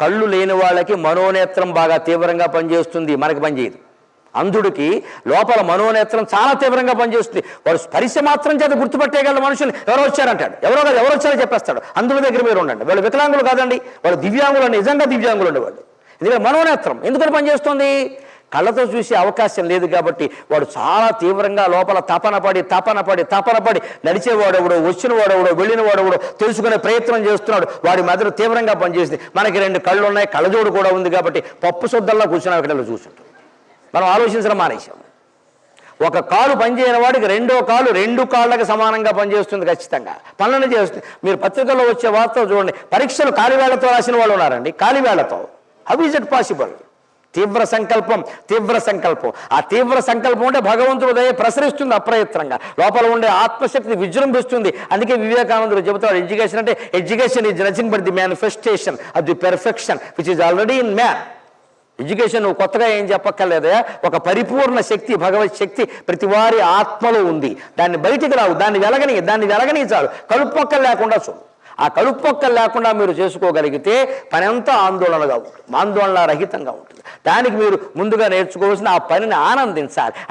కళ్ళు లేని వాళ్ళకి మనోనేత్రం బాగా తీవ్రంగా పనిచేస్తుంది, మనకి పనిచేయదు. అంధుడికి లోపల మనోనేత్రం చాలా తీవ్రంగా పనిచేస్తుంది. వాడు స్పరిశ మాత్రం చేత గుర్తుపట్టేయగల మనుషులు ఎవరో వచ్చారంటాడు, ఎవరు వచ్చారో చెప్పేస్తాడు. అంధుడి దగ్గర మీరు ఉండండి, వాళ్ళు వికలాంగులు కాదండి, వాళ్ళు దివ్యాంగులు, నిజంగా దివ్యాంగులు ఉండేవాళ్ళు. ఎందుకంటే మనోనేత్రం ఎందుకని పనిచేస్తుంది? కళ్ళతో చూసే అవకాశం లేదు కాబట్టి వాడు చాలా తీవ్రంగా లోపల తపన పడి నడిచేవాడెవడో, వచ్చిన వాడెవడో, వెళ్ళిన వాడెవడో తెలుసుకునే ప్రయత్నం చేస్తున్నాడు. వాడి మెదడు తీవ్రంగా పనిచేసింది. మనకి 2 కళ్ళు ఉన్నాయి, కళ్ళజోడు కూడా ఉంది కాబట్టి పప్పు శుద్ధంలో కూర్చున్నాం, ఇక్కడ చూసుంటాం. మనం ఆలోచించడం మానేశాం. ఒక కాలు పనిచేయని వాడికి రెండో కాలు 2 కాళ్ళకి సమానంగా పనిచేస్తుంది, ఖచ్చితంగా పనులను చేస్తుంది. మీరు పత్రికల్లో వచ్చే వార్తలు చూడండి, పరీక్షలు కాలివేళ్లతో రాసిన వాళ్ళు ఉన్నారండి, కాలివేళ్లతో. How is it possible? తీవ్ర సంకల్పం. ఆ తీవ్ర సంకల్పం ఉంటే భగవంతుడు దయ ప్రసరిస్తుంది అప్రయత్నంగా, లోపల ఉండే ఆత్మశక్తి విజృంభిస్తుంది. అందుకే వివేకానందుడు చెబుతాడు, education is nothing but the manifestation of the perfection which is already in man. Education నువ్వు కొత్తగా ఏం చెప్పక్కర్లేదా, ఒక పరిపూర్ణ శక్తి, భగవత్ శక్తి ప్రతి వారి ఆత్మలో ఉంది. దాన్ని బయటికి రావు, దాన్ని వెలగని చాలు. కలుపొక్కలు లేకుండా చూడు. ఆ కలుపొక్కలు లేకుండా మీరు చేసుకోగలిగితే పని అంతా ఆందోళన రహితంగా ఉంటుంది. దానికి మీరు ముందుగా నేర్చుకోవాల్సిన ఆ పనిని ఆనందించాలి.